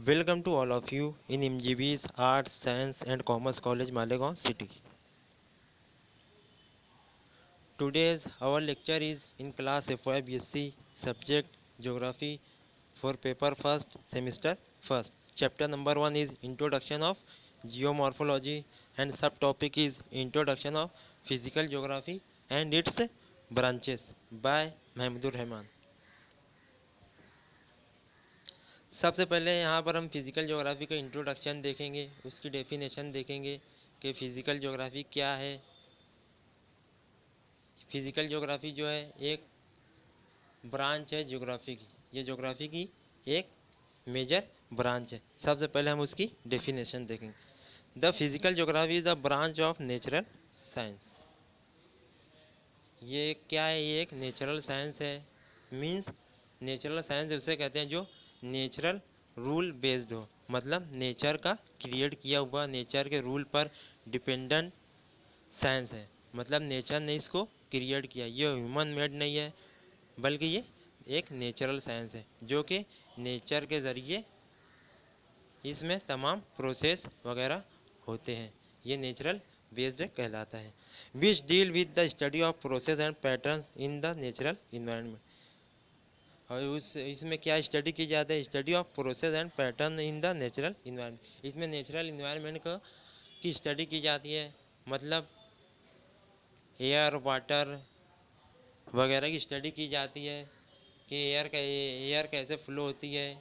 Welcome to all of you in MGB's Arts, Science and Commerce College, Malegaon City. Today's our lecture is in class FY BSc subject Geography for paper first semester first. Chapter number 1 is Introduction of Geomorphology and subtopic is Introduction of Physical Geography and its branches by Mahmudur Rahman. सबसे पहले यहाँ पर हम physical geography का introduction देखेंगे, उसकी definition देखेंगे कि फ़िज़िकल ज्योग्राफी क्या है। फिज़िकल ज्योग्राफी जो है एक ब्रांच है ज्योग्राफी की, ये ज्योग्राफी की एक मेजर ब्रांच है। सबसे पहले हम उसकी डेफिनेशन देखेंगे। The physical geography is the branch of natural science. ये क्या है? ये एक नेचुरल साइंस है। मीन्स नेचुरल साइंस उसे कहते हैं जो नेचुरल रूल बेस्ड हो, मतलब नेचर का क्रिएट किया हुआ, नेचर के रूल पर डिपेंडेंट साइंस है। मतलब नेचर ने इसको क्रिएट किया, ये ह्यूमन मेड नहीं है, बल्कि ये एक नेचुरल साइंस है जो कि नेचर के ज़रिए इसमें तमाम प्रोसेस वगैरह होते हैं। ये नेचुरल बेस्ड कहलाता है। Which deal with the study of process and patterns in the natural environment. और इसमें क्या स्टडी की जाती है? Study of process and pattern in the natural environment. इसमें नेचुरल इन्वायरमेंट की स्टडी की जाती है, मतलब एयर वाटर वगैरह की स्टडी की जाती है कि एयर कैसे फ्लो होती है,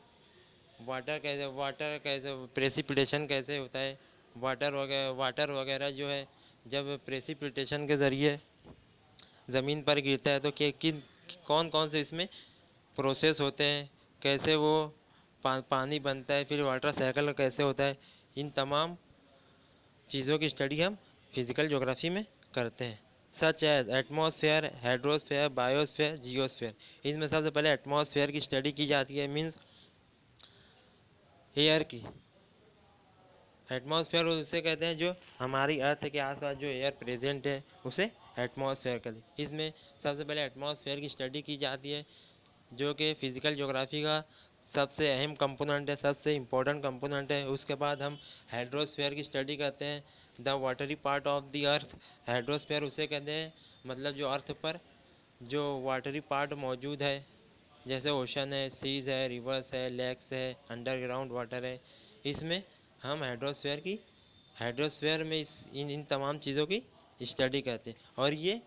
वाटर कैसे प्रेसिपिटेशन कैसे होता है, वाटर वगैरह जो है जब प्रेसिपिटेशन के ज़रिए ज़मीन पर गिरता है तो कौन कौन से इसमें प्रोसेस होते हैं, कैसे वो पानी बनता है, फिर वाटर साइकिल कैसे होता है। इन तमाम चीज़ों की स्टडी हम फिज़िकल ज्योग्राफी में करते हैं। Such as atmosphere, hydrosphere, biosphere, geosphere. इसमें सबसे पहले एटमॉस्फेयर की स्टडी की जाती है, मीन्स एयर की। एटमॉस्फेयर उसे कहते हैं जो हमारी अर्थ के आसपास जो एयर प्रेजेंट है उसे एटमॉस्फेयर कहते हैं। इसमें सबसे पहले एटमॉस्फेयर की स्टडी की जाती है जो कि फिज़िकल ज्योग्राफी का सबसे अहम कंपोनेंट है, सबसे इम्पोर्टेंट कंपोनेंट है। उसके बाद हम हाइड्रोस्फेयर की स्टडी करते हैं, the watery part of the earth. Hydrosphere उसे कहते हैं मतलब जो अर्थ पर जो वाटरी पार्ट मौजूद है, जैसे ओशन है, सीज है, रिवर्स है, लेक्स है, अंडरग्राउंड वाटर है। इसमें हम हाइड्रोस्फेयर में इन तमाम चीज़ों की स्टडी करते हैं और ये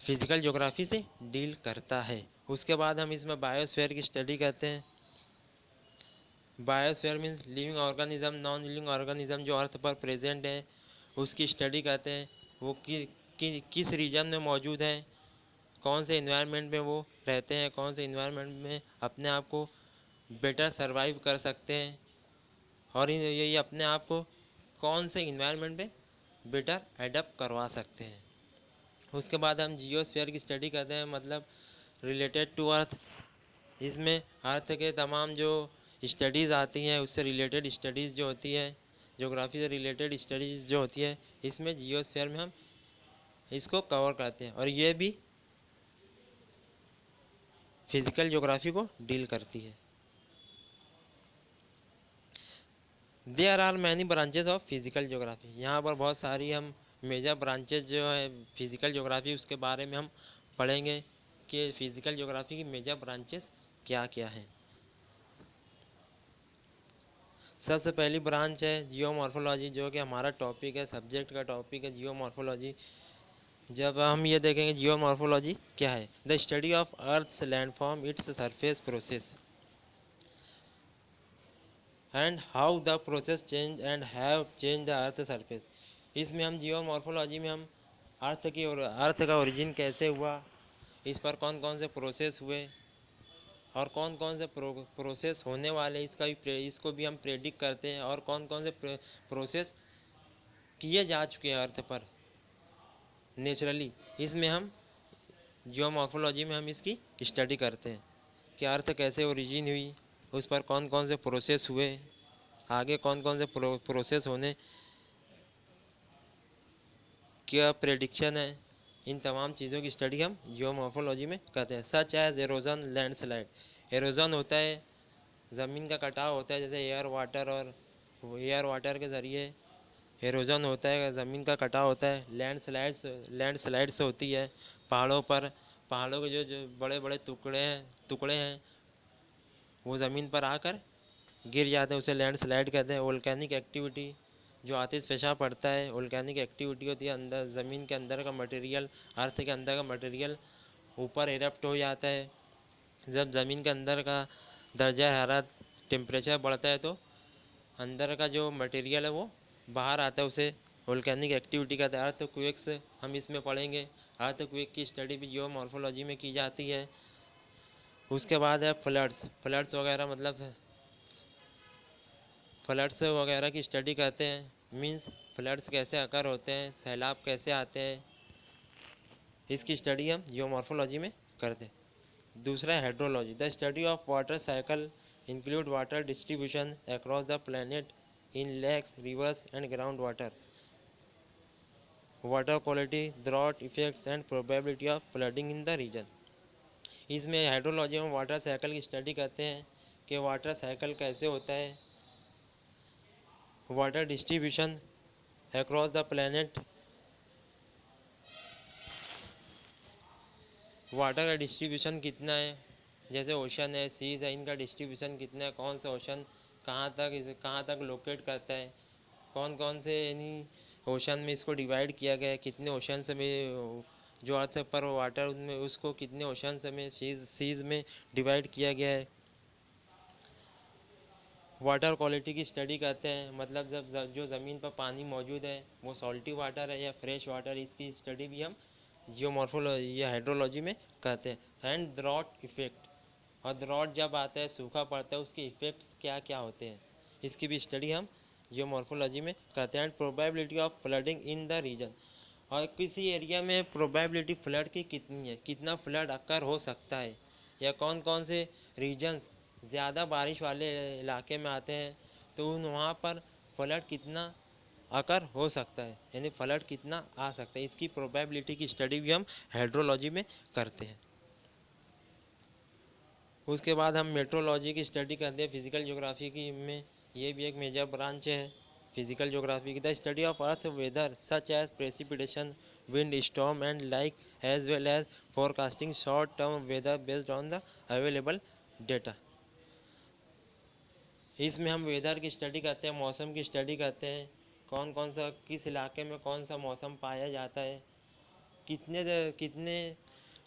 फिज़िकल ज्योग्राफी से डील करता है। उसके बाद हम इसमें बायोस्फेयर की स्टडी करते हैं। Biosphere means living organism, non living organism जो अर्थ पर प्रेजेंट है उसकी स्टडी करते हैं। वो किस रीजन में मौजूद हैं, कौन से इन्वायरमेंट में वो रहते हैं, कौन से इन्वायरमेंट में अपने आप को बेटर सरवाइव कर सकते हैं, और ये अपने आप को कौन से इन्वायरमेंट में बेटर एडप्ट करवा सकते हैं। उसके बाद हम जियोस्फीयर की स्टडी करते हैं, मतलब रिलेटेड टू अर्थ। इसमें अर्थ के तमाम जो स्टडीज़ आती हैं उससे रिलेटेड स्टडीज़ जो होती है, ज्योग्राफी से रिलेटेड स्टडीज़ जो होती है, इसमें जियोस्फीयर में हम इसको कवर करते हैं और ये भी फिज़िकल ज्योग्राफी को डील करती है। There are many branches of physical geography. यहाँ पर बहुत सारी हम मेजर ब्रांचेज जो है फिज़िकल ज्योग्राफी उसके बारे में हम पढ़ेंगे कि फिज़िकल ज्योग्राफी की मेजर ब्रांचेस क्या क्या हैं। सबसे पहली ब्रांच है जियोमॉर्फोलॉजी, जो कि हमारा टॉपिक है, सब्जेक्ट का टॉपिक है जियोमॉर्फोलॉजी। जब हम ये देखेंगे जियोमॉर्फोलॉजी क्या है, the study of earth's landform, its surface process and how the process change and have change the earth surface. इसमें हम जियोमॉर्फोलॉजी में हम अर्थ का ओरिजिन कैसे हुआ, इस पर कौन कौन से प्रोसेस हुए और कौन कौन से प्रोसेस होने वाले इसको भी हम प्रेडिक्ट करते हैं, और कौन कौन से प्रोसेस किए जा चुके हैं अर्थ पर नेचुरली। इसमें हम जियोमॉर्फोलॉजी में हम इसकी स्टडी करते हैं कि अर्थ कैसे ओरिजिन हुई, उस पर कौन कौन से प्रोसेस हुए, आगे कौन कौन से प्रोसेस होने क्या प्रेडिक्शन है। इन तमाम चीज़ों की स्टडी हम जियोमॉर्फोलॉजी में करते हैं। Such as erosion, landslide. Erosion होता है ज़मीन का कटाव होता है, जैसे एयर वाटर के ज़रिए एरोजन होता है, ज़मीन का कटाव होता है, लैंडस्लाइड्स होती है पहाड़ों पर। पहाड़ों के जो बड़े बड़े टुकड़े हैं वो ज़मीन पर आकर गिर जाते हैं, उसे लैंडस्लाइड कहते हैं। वोल्केनिक एक्टिविटी, जो आतिशफ़शा पड़ता है, वोल्केनिक एक्टिविटी होती है, अंदर ज़मीन के अंदर का मटेरियल, अर्थ के अंदर का मटेरियल ऊपर इरप्ट हो जाता है। जब ज़मीन के अंदर का दर्जा हरारत टेम्परेचर बढ़ता है तो अंदर का जो मटेरियल है वो बाहर आता है, उसे वोल्केनिक एक्टिविटी कहते हैं। अर्थक्वेक्स हम इसमें पढ़ेंगे। अर्थक्वेक की स्टडी भी जियोमॉर्फोलॉजी में की जाती है। उसके बाद है फ्लड्स वगैरह, मतलब फ्लड्स वगैरह की स्टडी करते हैं। मीन्स फ्लड्स कैसे अकर होते हैं, सैलाब कैसे आते हैं, इसकी स्टडी हम जियोमॉर्फोलॉजी में करते हैं। दूसरा है hydrology. The study of water cycle include water distribution across the planet in lakes, rivers and ground water quality, drought effects and probability of flooding in the region. इसमें हाइड्रोलॉजी में water cycle की study करते हैं कि water cycle कैसे होता है, water distribution across the planet, water का डिस्ट्रीब्यूशन कितना है, जैसे ओशन है, सीज है, इनका डिस्ट्रीब्यूशन कितना है, कौन सा ओशन कहाँ तक लोकेट करता है, कौन कौन से यानी ओशन में इसको डिवाइड किया गया है, कितने ओशंस में जो अर्थ पर वाटर उनमें उसको कितने ओशंस में सीज में डिवाइड किया गया है। वाटर क्वालिटी की स्टडी करते हैं, मतलब जो ज़मीन पर पानी मौजूद है वो सॉल्टी वाटर है या फ्रेश वाटर, इसकी स्टडी भी हम जियोमॉर्फोलॉजी या हाइड्रोलॉजी में करते हैं। एंड ड्रॉट इफेक्ट, और ड्रॉट जब आता है, सूखा पड़ता है, उसके इफ़ेक्ट्स क्या क्या होते हैं, इसकी भी स्टडी हम जियोमॉर्फोलॉजी में करते हैं। And probability of flooding in the region, और किसी एरिया में प्रोबेबिलिटी फ्लड की कितनी है, कितना फ्लड अकर हो सकता है, या कौन कौन से रीजन्स ज़्यादा बारिश वाले इलाके में आते हैं तो उन वहाँ पर फ्लड कितना अकर हो सकता है, यानी फ्लड कितना आ सकता है, इसकी प्रोबेबिलिटी की स्टडी भी हम हाइड्रोलॉजी में करते हैं। उसके बाद हम मेट्रोलॉजी की स्टडी करते हैं, फिजिकल ज्योग्राफी की में ये भी एक मेजर ब्रांच है फिजिकल ज्योग्राफी की। The study of earth weather such as precipitation, wind, storm and like, as well as forecasting short term weather based on the available data. इसमें हम वेदर की स्टडी करते हैं, मौसम की स्टडी करते हैं, कौन कौन सा किस इलाके में कौन सा मौसम पाया जाता है, कितने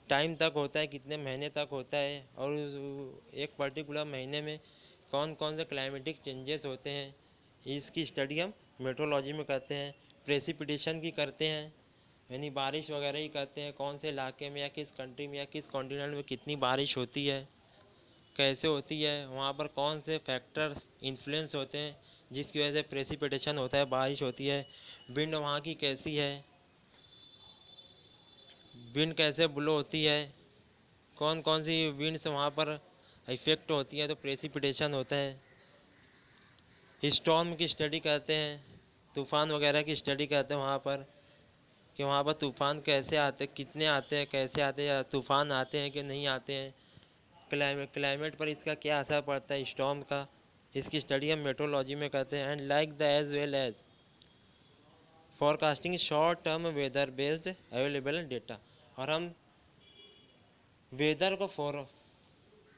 टाइम तक होता है, कितने महीने तक होता है, और एक पर्टिकुलर महीने में कौन कौन से क्लाइमेटिक चेंजेस होते हैं, इसकी स्टडी हम मेट्रोलॉजी में करते हैं। प्रेसिपिटेशन की करते हैं, यानी बारिश वगैरह ही करते हैं, कौन से इलाके में या किस कंट्री में या किस कॉन्टिनेंट में कितनी बारिश होती है, कैसे होती है, वहाँ पर कौन से फैक्टर्स इन्फ्लुएंस होते हैं जिसकी वजह से प्रेसिपिटेशन होता है, बारिश होती है। विंड वहाँ की कैसी है, विंड कैसे ब्लो होती है, कौन कौन सी विंड्स वहाँ पर इफेक्ट होती है तो प्रेसिपिटेशन होता है। स्टॉर्म की स्टडी करते हैं, तूफ़ान वगैरह की स्टडी करते हैं वहाँ पर, कि वहाँ पर तूफ़ान कैसे आते, कितने आते हैं, कैसे आते हैं, या तूफ़ान आते हैं कि नहीं आते हैं, क्लाइमेट पर इसका क्या असर पड़ता है स्टॉर्म का, इसकी स्टडी हम मेट्रोलॉजी में करते हैं। And like the as well as forecasting short term weather based available data, और हम वेदर को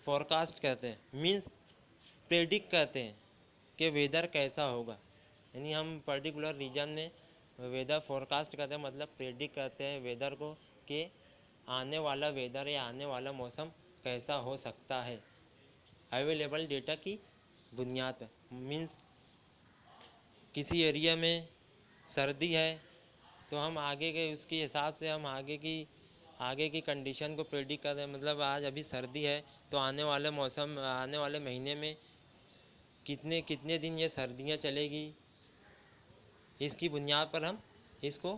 फोरकास्ट कहते हैं, मीन्स प्रेडिक्ट करते हैं कि वेदर कैसा होगा, यानी हम पर्टिकुलर रीजन में वेदर फोरकास्ट करते हैं, मतलब प्रेडिक्ट करते हैं वेदर को कि आने वाला वेदर या आने वाला मौसम कैसा हो सकता है अवेलेबल डेटा की बुनियाद पर। मीन्स किसी एरिया में सर्दी है तो हम आगे के उसके हिसाब से हम आगे की कंडीशन को प्रेडिक्ट करते हैं, मतलब आज अभी सर्दी है तो आने वाले महीने में कितने कितने दिन ये सर्दियाँ चलेगी, इसकी बुनियाद पर हम इसको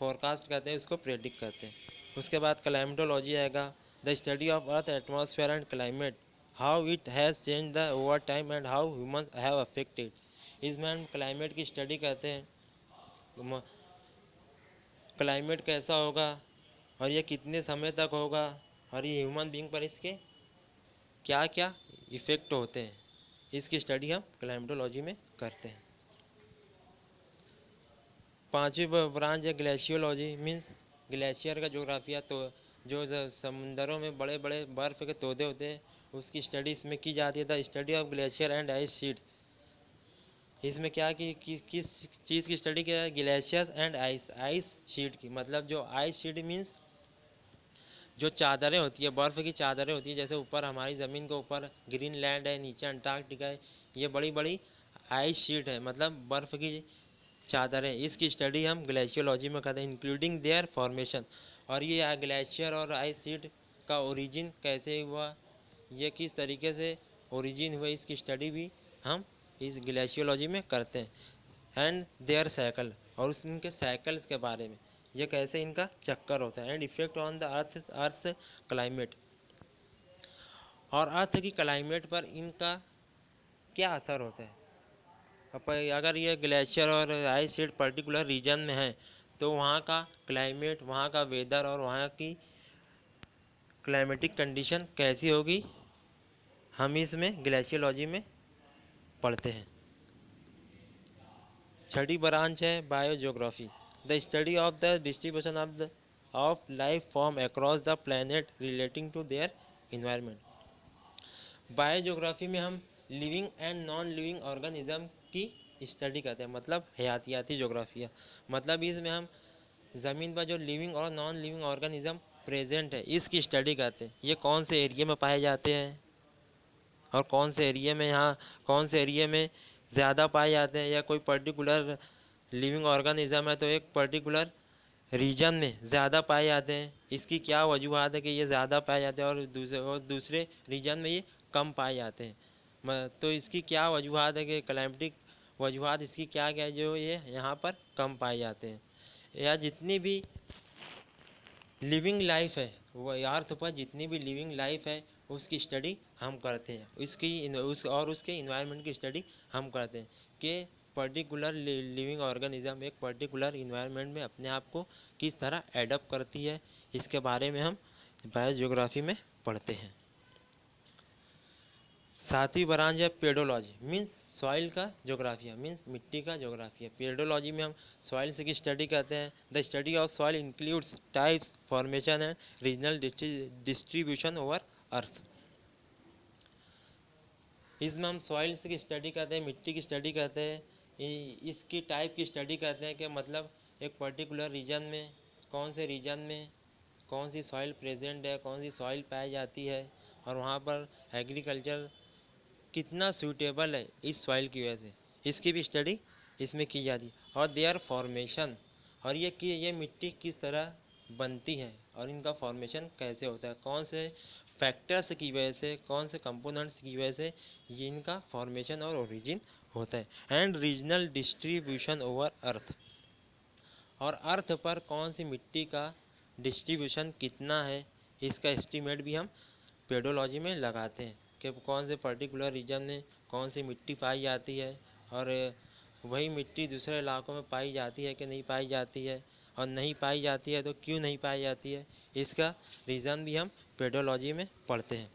फोरकास्ट करते हैं, उसको प्रेडिक्ट करते हैं। उसके बाद क्लाइमेटोलॉजी आएगा। The study of earth atmosphere and climate, how it has change the over time and how human have affected. इसमें हम क्लाइमेट की स्टडी करते हैं, क्लाइमेट कैसा होगा और ये कितने समय तक होगा, और ये ह्यूमन बींग पर इसके क्या क्या इफ़ेक्ट होते हैं। इसकी स्टडी हम क्लाइमेटोलॉजी में करते हैं। पांचवी ब्रांच है ग्लेशियोलॉजी, मीन्स ग्लेशियर का जोग्राफिया। तो जो समुंदरों में बड़े बड़े बर्फ़ के तोदे होते हैं उसकी स्टडी इसमें की जाती है। The study of glacier and ice sheets. इसमें क्या किस चीज़ की स्टडी किया है? ग्लेशियर्स एंड आइस शीट की। मतलब जो आइस शीट मीन्स जो चादरें होती है, बर्फ़ की चादरें होती है, जैसे ऊपर हमारी ज़मीन के ऊपर ग्रीनलैंड है, नीचे अंटार्कटिका है, ये बड़ी बड़ी आइस शीट है, मतलब बर्फ़ की चादरें। इसकी स्टडी हम ग्लेशियोलॉजी में करते हैं, इंक्लूडिंग देयर फॉर्मेशन। और ये ग्लेशियर और आइस शीट का ओरिजिन कैसे हुआ, ये किस तरीके से ओरिजिन हुआ, इसकी स्टडी भी हम इस ग्लेशियोलॉजी में करते हैं। एंड देयर साइकिल, और इनके साइकिल्स के बारे में, ये कैसे इनका चक्कर होता है। And effect on the earth climate, और अर्थ की क्लाइमेट पर इनका क्या असर होता है। अगर ये ग्लेशियर और आइस शीट पर्टिकुलर रीजन में है तो वहाँ का क्लाइमेट, वहाँ का वेदर और वहाँ की क्लाइमेटिक कंडीशन कैसी होगी, हम इसमें ग्लेशियोलॉजी में पढ़ते हैं। छठी ब्रांच है biogeography, the study of the distribution of life form across the planet relating to their environment. Biogeography में हम living and non living organism की स्टडी करते हैं, मतलब हयातियाती जोग्राफिया। मतलब इसमें हम ज़मीन पर जो लिविंग और नॉन लिविंग ऑर्गेनिज्म प्रेजेंट है इसकी स्टडी करते हैं। ये कौन से एरिया में पाए जाते हैं और कौन से एरिया में, यहाँ कौन से एरिया में ज़्यादा पाए जाते हैं, या कोई पर्टिकुलर लिविंग ऑर्गेनिज्म है तो एक पर्टिकुलर रीजन में ज़्यादा पाए जाते हैं, इसकी क्या वजूहत है कि ये ज़्यादा पाए जाते हैं और दूसरे रीजन में ये कम पाए जाते हैं। तो इसकी क्या वजूहत है कि क्लाइमेटिक वजूहत इसकी क्या क्या है जो ये यहाँ पर कम पाए जाते हैं। या जितनी भी लिविंग लाइफ है, वो अर्थ पर जितनी भी लिविंग लाइफ है उसकी स्टडी हम करते हैं, उसके इन्वायरमेंट की स्टडी हम करते हैं कि पर्टिकुलर लिविंग ऑर्गेनिज्म एक पर्टिकुलर इन्वायरमेंट में अपने आप को किस तरह एडप्ट करती है, इसके बारे में हम बायोजियोग्राफी में पढ़ते हैं। सातवीं ब्रांच है पेडोलॉजी, मीन्स सॉइल का जोग्राफिया, मीन्स मिट्टी का जोग्राफिया। पेडोलॉजी में हम सॉइल की स्टडी करते हैं। The study of soil includes types, formation and regional distribution over earth. इसमें हम सॉइल्स की स्टडी करते हैं, मिट्टी की स्टडी करते हैं, इसकी टाइप की स्टडी करते हैं कि मतलब एक पर्टिकुलर रीजन में, कौन से रीजन में कौन सी सॉइल प्रेजेंट है, कौन सी सॉइल पाई जाती है, और वहाँ पर एग्रीकल्चर कितना सूटेबल है इस सॉइल की वजह से, इसकी भी स्टडी इसमें की जाती है। और देयर फॉर्मेशन, और ये कि ये मिट्टी किस तरह बनती है और इनका फॉर्मेशन कैसे होता है, कौन से फैक्टर्स की वजह से, कौन से कंपोनेंट्स की वजह से ये इनका फॉर्मेशन और ओरिजिन होता है। And regional distribution over earth, और अर्थ पर कौन सी मिट्टी का डिस्ट्रीब्यूशन कितना है, इसका एस्टीमेट भी हम पेडोलॉजी में लगाते हैं कि कौन से पर्टिकुलर रीजन में कौन सी मिट्टी पाई जाती है, और वही मिट्टी दूसरे इलाकों में पाई जाती है कि नहीं पाई जाती है, और नहीं पाई जाती है तो क्यों नहीं पाई जाती है, इसका रीज़न भी हम पेडोलॉजी में पढ़ते हैं।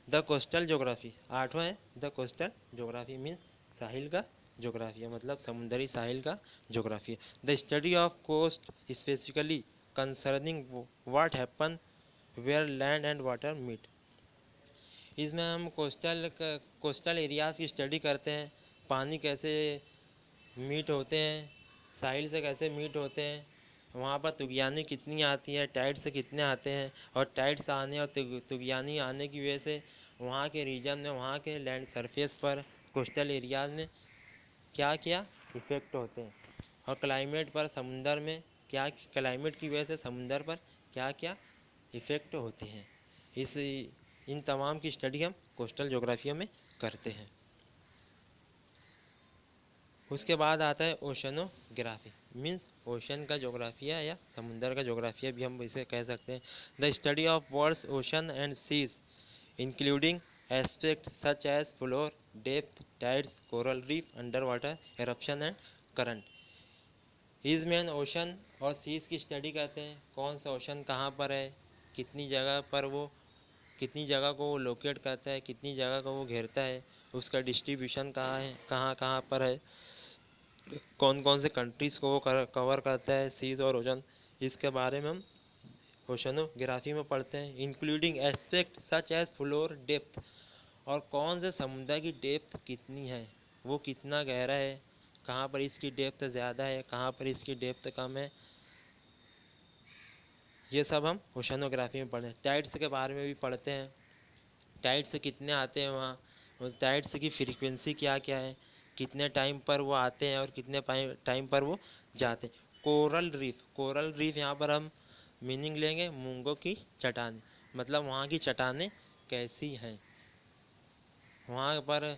द कोस्टल जोग्राफी, आठवां है द कोस्टल जोग्राफी, मीन्स साहिल का जोग्राफिया, मतलब समुद्री साहिल का जोग्राफिया। The study of coast specifically concerning what happen where land and water meet. इसमें हम कोस्टल एरियाज़ की स्टडी करते हैं, पानी कैसे मीट होते हैं, साहिल से कैसे मीट होते हैं, वहाँ पर तुगयानी कितनी आती है, टाइड से कितने आते हैं, और टाइड से आने और तुगयानी आने की वजह से वहाँ के रीजन में, वहाँ के लैंड सरफेस पर, कोस्टल एरियाज़ में क्या क्या इफ़ेक्ट होते हैं, और क्लाइमेट पर, समुंदर में क्या, क्लाइमेट की वजह से समुंदर पर क्या क्या इफ़ेक्ट होते हैं। इन तमाम की स्टडी हम कोस्टल जोग्राफिया में करते हैं। उसके बाद आता है ओशनोग्राफी, मीन्स ओशन का जोग्राफिया या समुंदर का जोग्राफिया भी हम इसे कह सकते हैं। The study of world's ocean and seas including aspect such as floor, depth, tides, coral reef, under water eruption and current. इसमें हम ओशन और सीज की स्टडी करते हैं, कौन सा ओशन कहाँ पर है, कितनी जगह पर वो, कितनी जगह को वो लोकेट करता है, कितनी जगह को वो घेरता है, उसका डिस्ट्रीब्यूशन कहाँ है, कहाँ कहाँ पर है, कौन कौन से कंट्रीज़ को वो कवर करता है, सीज और ओशन, इसके बारे में हम ओशनोग्राफी में पढ़ते हैं। Including aspect such as floor depth, और कौन से समुद्र की डेप्थ कितनी है, वो कितना गहरा है, कहाँ पर इसकी डेप्थ ज़्यादा है, कहाँ पर इसकी डेप्थ कम है, ये सब हम ओशनोग्राफी में पढ़ते हैं। टाइड्स के बारे में भी पढ़ते हैं, टाइड्स कितने आते हैं वहाँ, उस टाइड्स की फ्रीक्वेंसी क्या क्या है, कितने टाइम पर वो आते हैं और कितने टाइम पर वो जाते हैं। कोरल रीफ यहाँ पर हम मीनिंग लेंगे मूंगों की चट्टानें, मतलब वहाँ की चट्टानें कैसी हैं, वहाँ पर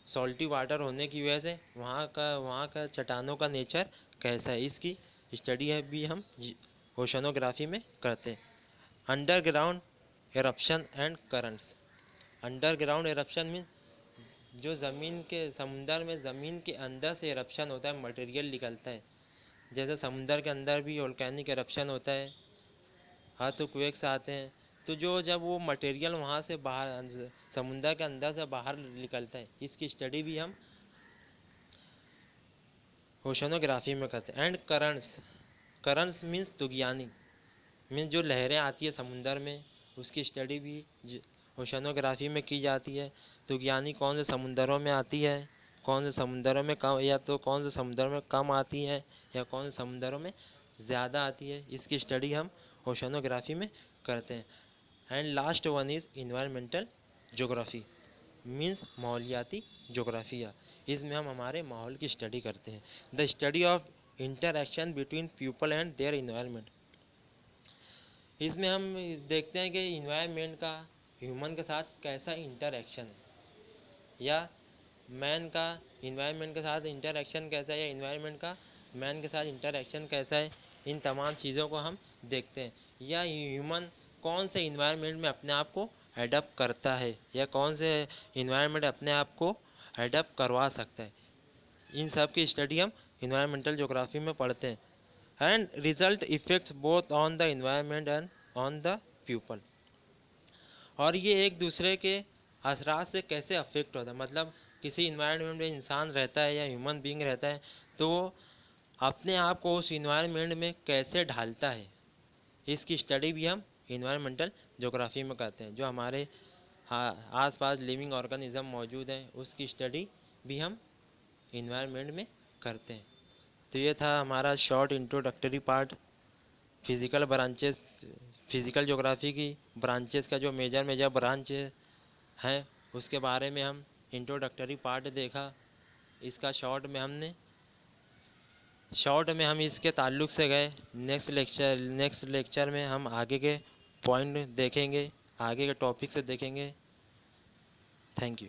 सॉल्टी वाटर होने की वजह से वहाँ का चट्टानों का नेचर कैसा है, इसकी स्टडी है भी हम ओशनोग्राफी में करते हैं। Underground eruption and currents. Underground eruption mean जो ज़मीन के समुंदर में ज़मीन के अंदर से एरप्शन होता है, मटेरियल निकलता है, जैसे समुंदर के अंदर भी वोल्केनिक एरप्शन होता है, अर्थक्वेक्स आते हैं, तो जो जब वो मटेरियल वहाँ से बाहर समुंदर के अंदर से बाहर निकलता है, इसकी स्टडी भी हम ओशनोग्राफी में करते हैं। एंड करंट्स मीन्स तुगयानी, मीन्स जो लहरें आती है समुंदर में, उसकी स्टडी भी ओशनोग्राफी में की जाती है। तुगयानी कौन से समुंदरों में आती है, कौन से समुंदरों में कम, या तो कौन से समुंदरों में कम आती है या कौन से समुंदरों में ज़्यादा आती है, इसकी स्टडी हम ओशनोग्राफी में करते हैं। And last one is environmental geography, means माहौलियाती जोग्राफिया, इसमें हम हमारे माहौल की स्टडी करते हैं। The study of interaction between people and their environment, इसमें हम देखते हैं कि इन्वायरमेंट का ह्यूमन के साथ कैसा इंटरैक्शन है, या मैन का इन्वायरमेंट के साथ इंटरैक्शन कैसा है, या इन्वायरमेंट का मैन के साथ इंटरैक्शन कैसा है, इन तमाम चीज़ों को हम देखते हैं। या ह्यूमन कौन से इन्वायरमेंट में अपने आप को एडप्ट करता है, या कौन से इन्वायरमेंट अपने आप को एडप्ट करवा सकता है, इन सब की स्टडी हम इन्वायरमेंटल ज्योग्राफी में पढ़ते हैं। And result effects both on the environment and on the people, और ये एक दूसरे के असरात से कैसे अफेक्ट होता है, मतलब किसी इन्वायरमेंट में इंसान रहता है या ह्यूमन बीइंग रहता है, तो वो अपने आप को उस इन्वायरमेंट में कैसे ढालता है, इसकी स्टडी भी हम इन्वायरमेंटल ज्योग्राफी में करते हैं। जो हमारे आसपास लिविंग ऑर्गेनिज्म मौजूद हैं, उसकी स्टडी भी हम इन्वायरमेंट में करते हैं। तो ये था हमारा short introductory part, physical branches, physical geography की ब्रांचेस का जो मेजर मेजर ब्रांच हैं उसके बारे में हम इंट्रोडक्टरी पार्ट देखा। इसका शॉर्ट में हम इसके ताल्लुक से गए। नेक्स्ट लेक्चर में हम आगे के पॉइंट देखेंगे, आगे के टॉपिक से देखेंगे। Thank you.